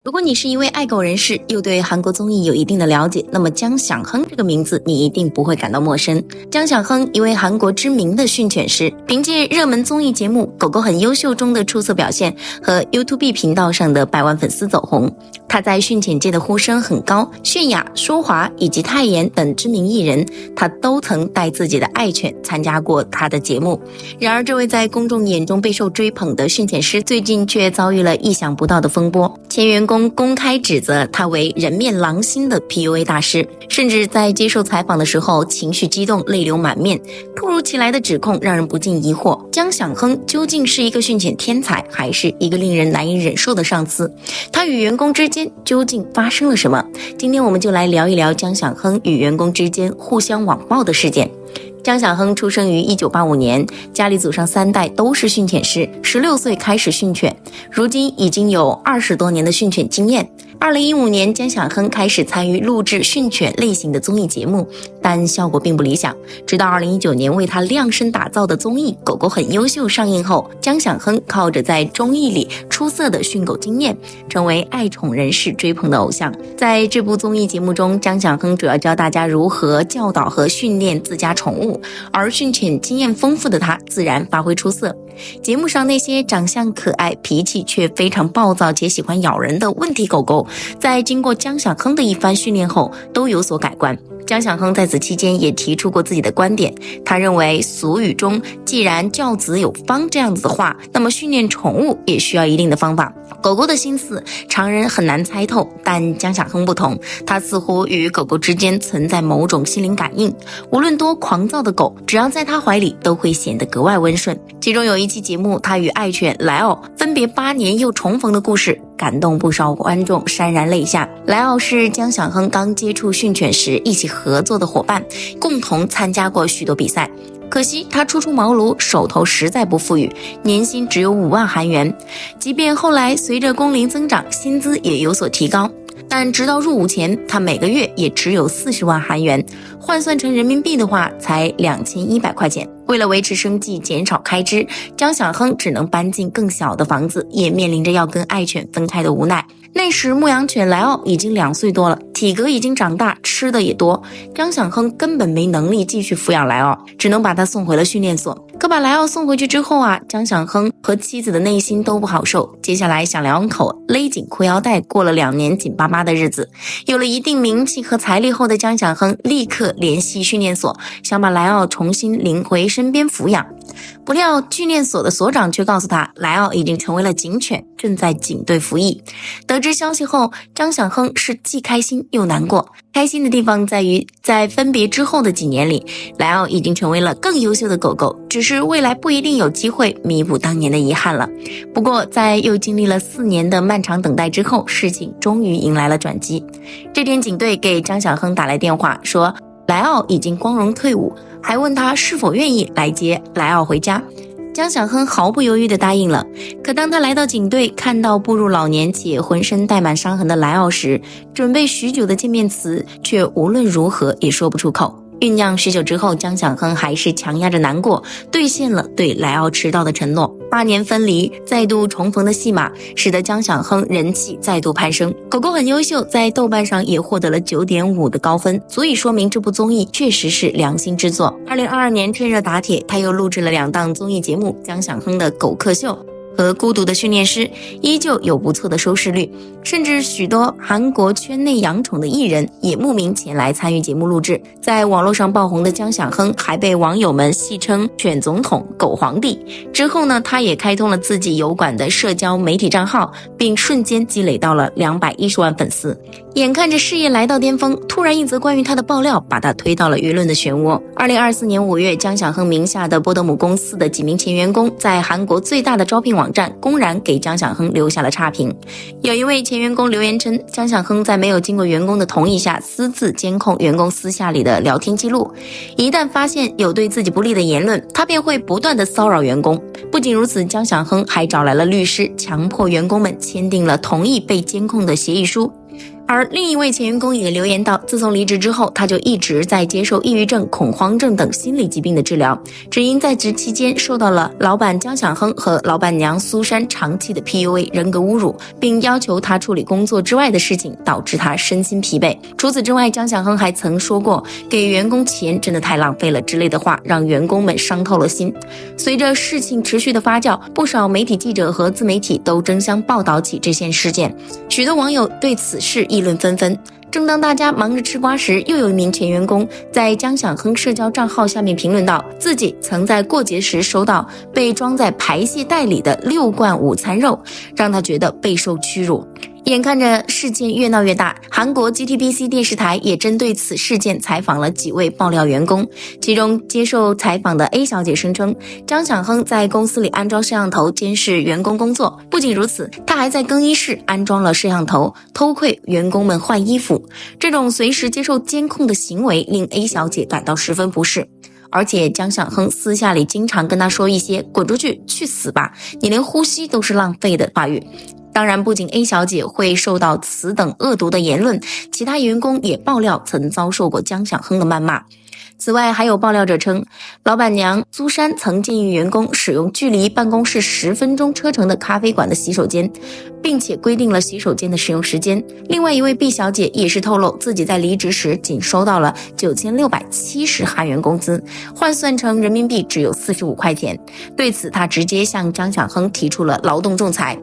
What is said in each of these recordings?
如果你是一位爱狗人士，又对韩国综艺有一定的了解，那么姜响亨这个名字你一定不会感到陌生。姜响亨，一位韩国知名的训犬师，凭借热门综艺节目《狗狗很优秀》中的出色表现和 YouTube 频道上的100万粉丝走红。他在训犬界的呼声很高，泫雅、舒华以及泰妍等知名艺人，他都曾带自己的爱犬参加过他的节目。然而，这位在公众眼中备受追捧的训犬师，最近却遭遇了意想不到的风波。前员工公开指责他为人面狼心的 PUA 大师，甚至在接受采访的时候情绪激动，泪流满面。突如其来的指控让人不禁疑惑，姜响亨究竟是一个训犬天才，还是一个令人难以忍受的上司？他与员工之间究竟发生了什么？今天我们就来聊一聊姜响亨与员工之间互相网暴的事件。姜响亨出生于1985年，家里祖上3代都是训犬师，16岁开始训犬，如今已经有20多年的训犬经验。2015年，姜响亨开始参与录制训犬类型的综艺节目，但效果并不理想。直到2019年为他量身打造的综艺《狗狗很优秀》上映后，姜响亨靠着在综艺里出色的训狗经验，成为爱宠人士追捧的偶像。在这部综艺节目中，姜响亨主要教大家如何教导和训练自家宠物，而训犬经验丰富的他自然发挥出色。节目上那些长相可爱、脾气却非常暴躁且喜欢咬人的问题狗狗，在经过姜响亨的一番训练后都有所改观。姜响亨在此期间也提出过自己的观点，他认为俗语中既然教子有方这样子的话，那么训练宠物也需要一定的方法。狗狗的心思常人很难猜透，但姜响亨不同，他似乎与狗狗之间存在某种心灵感应，无论多狂躁的狗，只要在他怀里都会显得格外温顺。其中有一期节目，他与爱犬莱奥分别8年又重逢的故事，感动不少观众潸然泪下。莱奥是姜响亨刚接触训犬时一起合作的伙伴，共同参加过许多比赛。可惜他初出茅庐，手头实在不富裕，年薪只有5万韩元。即便后来随着工龄增长，薪资也有所提高，但直到入伍前，他每个月也只有40万韩元，换算成人民币的话，才2100块钱。为了维持生计，减少开支，姜响亨只能搬进更小的房子，也面临着要跟爱犬分开的无奈。那时牧羊犬莱奥已经2岁多了，体格已经长大，吃的也多，姜响亨根本没能力继续抚养莱奥，只能把他送回了训练所。可把莱奥送回去之后啊，姜响亨和妻子的内心都不好受，接下来想2口勒紧裤腰带，过了2年紧巴巴的日子。有了一定名气和财力后的姜响亨立刻联系训练所，想把莱奥重新领回身边抚养。不料训练所的所长却告诉他，莱奥已经成为了警犬，正在警队服役。得知消息后，姜响亨是既开心又难过。开心的地方在于，在分别之后的几年里，莱奥已经成为了更优秀的狗狗，只是未来不一定有机会弥补当年的遗憾了。不过在又经历了4年的漫长等待之后，事情终于迎来了转机。这天警队给姜响亨打来电话，说莱奥已经光荣退伍，还问他是否愿意来接莱奥回家。姜响亨毫不犹豫地答应了。可当他来到警队，看到步入老年且浑身带满伤痕的莱奥时，准备许久的见面词却无论如何也说不出口。酝酿许久之后，姜响亨还是强压着难过，兑现了对莱奥迟到的承诺。8年分离再度重逢的戏码，使得姜响亨人气再度攀升。狗狗很优秀，在豆瓣上也获得了9.5的高分，足以说明这部综艺确实是良心之作。2022年趁热打铁，他又录制了2档综艺节目，姜响亨的狗客秀和孤独的训练师依旧有不错的收视率，甚至许多韩国圈内养宠的艺人也慕名前来参与节目录制。在网络上爆红的姜响亨还被网友们戏称犬总统、狗皇帝。之后呢，他也开通了自己油管的社交媒体账号，并瞬间积累到了210万粉丝。眼看着事业来到巅峰，突然一则关于他的爆料把他推到了舆论的漩涡。2024年5月，姜响亨名下的波德姆公司的几名前员工在韩国最大的招聘网站公然给姜响亨留下了差评。有一位前员工留言称，姜响亨在没有经过员工的同意下私自监控员工私下里的聊天记录，一旦发现有对自己不利的言论，他便会不断的骚扰员工。不仅如此，姜响亨还找来了律师，强迫员工们签订了同意被监控的协议书。而另一位前员工也留言道，自从离职之后，他就一直在接受抑郁症、恐慌症等心理疾病的治疗，只因在职期间受到了老板姜响亨和老板娘苏珊长期的 PUA 人格侮辱，并要求他处理工作之外的事情，导致他身心疲惫。除此之外，姜响亨还曾说过给员工钱真的太浪费了之类的话，让员工们伤透了心。随着事情持续的发酵，不少媒体记者和自媒体都争相报道起这件事件，许多网友对此事议论纷纷。正当大家忙着吃瓜时，又有一名前员工在姜响亨社交账号下面评论道，自己曾在过节时收到被装在排泄袋里的6罐午餐肉，让他觉得备受屈辱。眼看着事件越闹越大，韩国 GTBC 电视台也针对此事件采访了几位爆料员工，其中接受采访的 A 小姐声称，姜响亨在公司里安装摄像头监视员工工作，不仅如此，他还在更衣室安装了摄像头，偷窥员工们换衣服。这种随时接受监控的行为令 A 小姐感到十分不适。而且姜响亨私下里经常跟他说一些滚出去、去死吧，你连呼吸都是浪费的话语。当然，不仅 A 小姐会受到此等恶毒的言论，其他员工也爆料曾遭受过姜响亨的谩骂。此外，还有爆料者称，老板娘苏珊曾建议员工使用距离办公室10分钟车程的咖啡馆的洗手间，并且规定了洗手间的使用时间。另外一位 B 小姐也是透露，自己在离职时仅收到了9670韩元工资，换算成人民币只有45块钱。对此，她直接向姜响亨提出了劳动仲裁。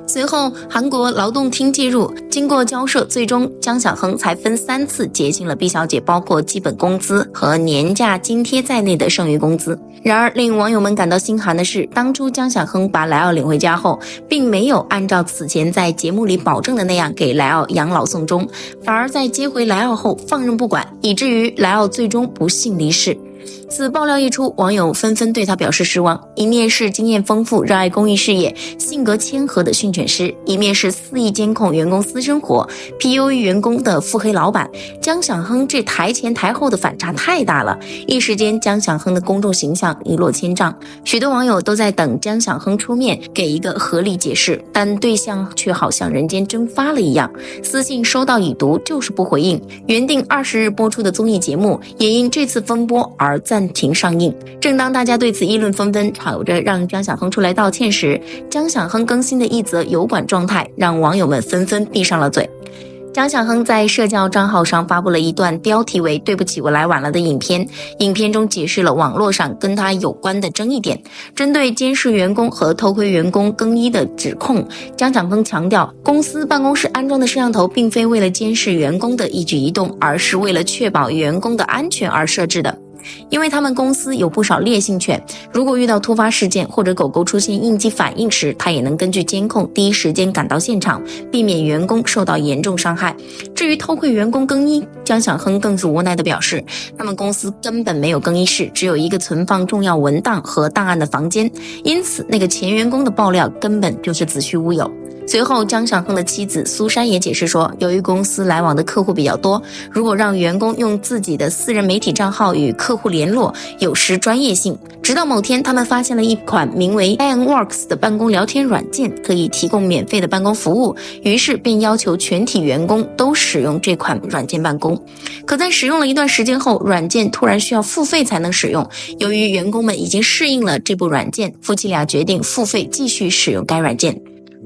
随后，韩国劳动厅介入，经过交涉，最终姜响亨才分3次结清了 B 小姐包括基本工资和年假津贴在内的剩余工资。然而，令网友们感到心寒的是，当初姜响亨把莱奥领回家后，并没有按照此前在节目里保证的那样给莱奥养老送终，反而在接回莱奥后放任不管，以至于莱奥最终不幸离世。此爆料一出，网友纷纷对他表示失望。一面是经验丰富、热爱公益事业、性格谦和的训犬师，一面是肆意监控员工私生活、PUA 员工的腹黑老板。姜响亨这台前台后的反差太大了，一时间姜响亨的公众形象一落千丈。许多网友都在等姜响亨出面给一个合理解释，但对象却好像人间蒸发了一样，私信收到已读就是不回应。原定20日播出的综艺节目也因这次风波而暂停上映。正当大家对此议论纷纷，吵着让姜响亨出来道歉时，姜响亨更新的一则油管状态让网友们纷纷闭上了嘴。姜响亨在社交账号上发布了一段标题为对不起我来晚了的影片，影片中解释了网络上跟他有关的争议点。针对监视员工和偷窥员工更衣的指控，姜响亨强调，公司办公室安装的摄像头并非为了监视员工的一举一动，而是为了确保员工的安全而设置的。因为他们公司有不少烈性犬，如果遇到突发事件或者狗狗出现应激反应时，他也能根据监控第一时间赶到现场，避免员工受到严重伤害。至于偷窥员工更衣，姜响亨更是无奈地表示，他们公司根本没有更衣室，只有一个存放重要文档和档案的房间，因此那个前员工的爆料根本就是子虚乌有。随后，姜响亨的妻子苏珊也解释说，由于公司来往的客户比较多，如果让员工用自己的私人媒体账号与客户联络，有失专业性。直到某天，他们发现了一款名为 ironworks 的办公聊天软件，可以提供免费的办公服务，于是便要求全体员工都使用这款软件办公。可在使用了一段时间后，软件突然需要付费才能使用。由于员工们已经适应了这部软件，夫妻俩决定付费继续使用该软件。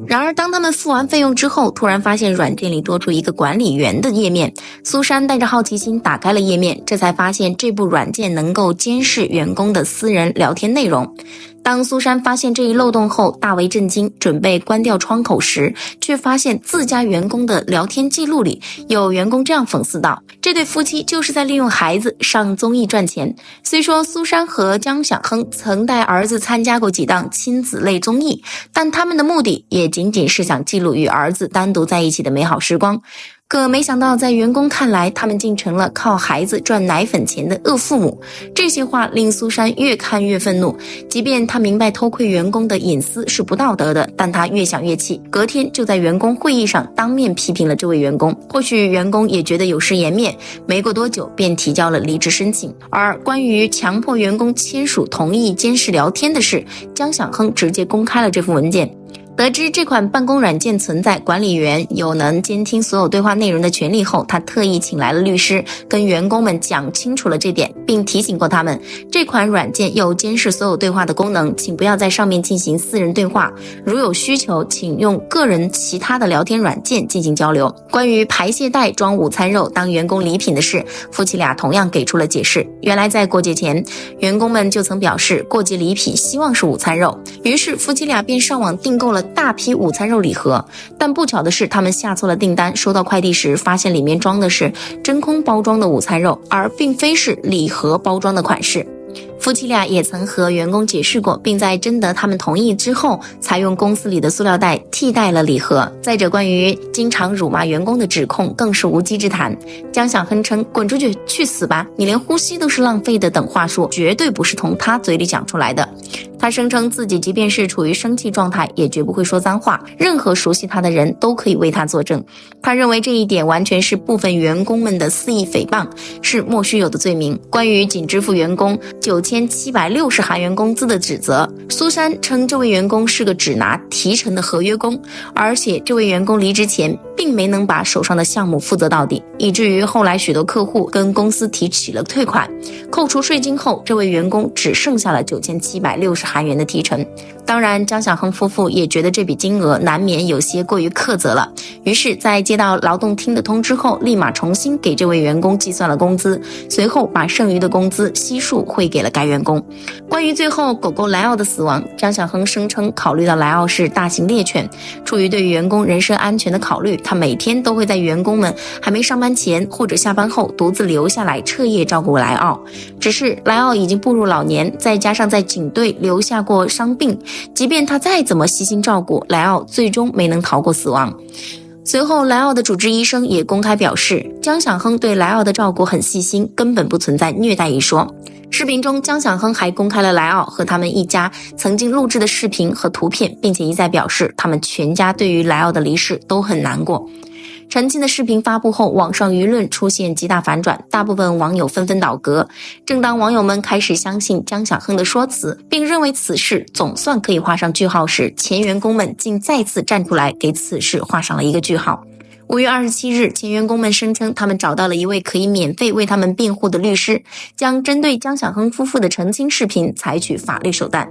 然而当他们付完费用之后，突然发现软件里多出一个管理员的页面。苏珊带着好奇心打开了页面，这才发现这部软件能够监视员工的私人聊天内容。当苏珊发现这一漏洞后，大为震惊，准备关掉窗口时，却发现自家员工的聊天记录里有员工这样讽刺道，这对夫妻就是在利用孩子上综艺赚钱。虽说苏珊和姜响亨曾带儿子参加过几档亲子类综艺，但他们的目的也仅仅是想记录与儿子单独在一起的美好时光。可没想到，在员工看来，他们竟成了靠孩子赚奶粉钱的恶父母。这些话令苏珊越看越愤怒，即便她明白偷窥员工的隐私是不道德的，但她越想越气，隔天就在员工会议上当面批评了这位员工。或许员工也觉得有失颜面，没过多久便提交了离职申请。而关于强迫员工签署同意监视聊天的事，姜响亨直接公开了这份文件。得知这款办公软件存在管理员有能监听所有对话内容的权利后，他特意请来了律师，跟员工们讲清楚了这点，并提醒过他们，这款软件有监视所有对话的功能，请不要在上面进行私人对话，如有需求，请用个人其他的聊天软件进行交流。关于排泄袋装午餐肉当员工礼品的事，夫妻俩同样给出了解释。原来在过节前，员工们就曾表示过节礼品希望是午餐肉，于是夫妻俩便上网订购了大批午餐肉礼盒。但不巧的是，他们下错了订单，收到快递时发现里面装的是真空包装的午餐肉，而并非是礼盒包装的款式。夫妻俩也曾和员工解释过，并在征得他们同意之后，才用公司里的塑料袋替代了礼盒。再者，关于经常辱骂员工的指控更是无稽之谈。江小亨称滚出去，去死吧，你连呼吸都是浪费的等话术，绝对不是从他嘴里讲出来的。他声称自己即便是处于生气状态，也绝不会说脏话，任何熟悉他的人都可以为他作证。他认为这一点完全是部分员工们的肆意诽谤，是莫须有的罪名。关于仅支付员工9760韩元工资的指责，苏珊称这位员工是个只拿提成的合约工，而且这位员工离职前并没能把手上的项目负责到底，以至于后来许多客户跟公司提起了退款，扣除税金后，这位员工只剩下了9760韩元的提成。当然，江小亨夫妇也觉得这笔金额难免有些过于苛责了，于是在接到劳动厅的通知后，立马重新给这位员工计算了工资，随后把剩余的工资悉数汇给了该员工。关于最后狗狗莱奥的死亡，江小亨声称考虑到莱奥是大型猎犬，出于对员工人身安全的考虑，他每天都会在员工们还没上班前或者下班后独自留下来彻夜照顾莱奥。只是莱奥已经步入老年，再加上在警队留下过伤病，即便他再怎么悉心照顾，莱奥最终没能逃过死亡。随后，莱奥的主治医生也公开表示，江小亨对莱奥的照顾很细心，根本不存在虐待一说。视频中，江小亨还公开了莱奥和他们一家曾经录制的视频和图片，并且一再表示他们全家对于莱奥的离世都很难过。澄清的视频发布后，网上舆论出现极大反转，大部分网友纷纷倒戈。正当网友们开始相信江小亨的说辞，并认为此事总算可以画上句号时，前员工们竟再次站出来给此事画上了一个句号。5月27日，前员工们声称他们找到了一位可以免费为他们辩护的律师，将针对江小亨夫妇的澄清视频采取法律手段。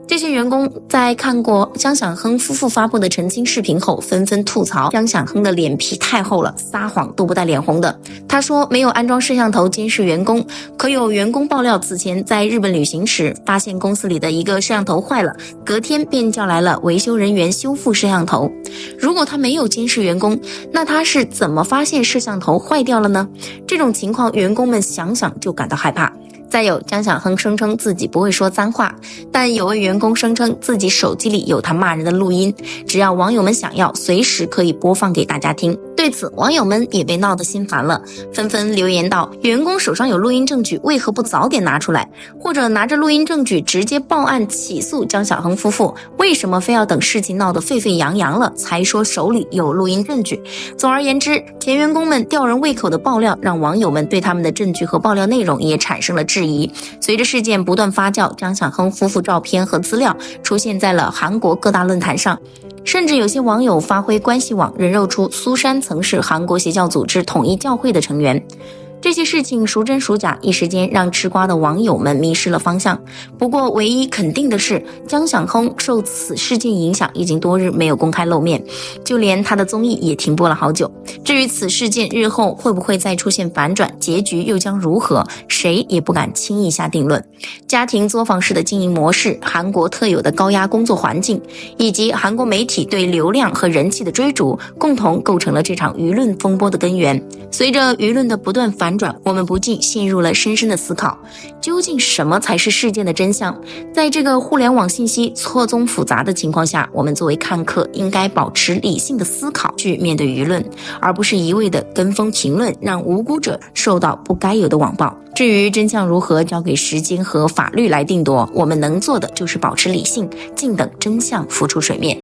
这些员工在看过江小亨夫妇发布的澄清视频后，纷纷吐槽江小亨的脸皮太厚了，撒谎都不带脸红的。他说没有安装摄像头监视员工，可有员工爆料此前在日本旅行时发现公司里的一个摄像头坏了，隔天便叫来了维修人员修复摄像头。如果他没有监视员工，那他是怎么发现摄像头坏掉了呢？这种情况员工们想想就感到害怕。再有，江小亨声称自己不会说脏话，但有位员工声称自己手机里有他骂人的录音，只要网友们想要，随时可以播放给大家听。对此，网友们也被闹得心烦了，纷纷留言道：员工手上有录音证据，为何不早点拿出来？或者拿着录音证据直接报案起诉江小亨夫妇，为什么非要等事情闹得沸沸扬扬了才说手里有录音证据？总而言之，前员工们吊人胃口的爆料，让网友们对他们的证据和爆料内容也产生了质疑。随着事件不断发酵，江小亨夫妇照片和资料出现在了韩国各大论坛上，甚至有些网友发挥关系网，人肉出苏珊曾是韩国邪教组织统一教会的成员。这些事情孰真孰假，一时间让吃瓜的网友们迷失了方向。不过唯一肯定的是，江小亨受此事件影响已经多日没有公开露面，就连他的综艺也停播了好久。至于此事件日后会不会再出现反转，结局又将如何，谁也不敢轻易下定论。家庭作坊式的经营模式，韩国特有的高压工作环境，以及韩国媒体对流量和人气的追逐，共同构成了这场舆论风波的根源。随着舆论的不断反转，我们不禁陷入了深深的思考，究竟什么才是事件的真相？在这个互联网信息错综复杂的情况下，我们作为看客应该保持理性的思考去面对舆论，而不是一味的跟风评论，让无辜者受到不该有的网暴。至于真相如何，交给时间和法律来定夺，我们能做的就是保持理性，静等真相浮出水面。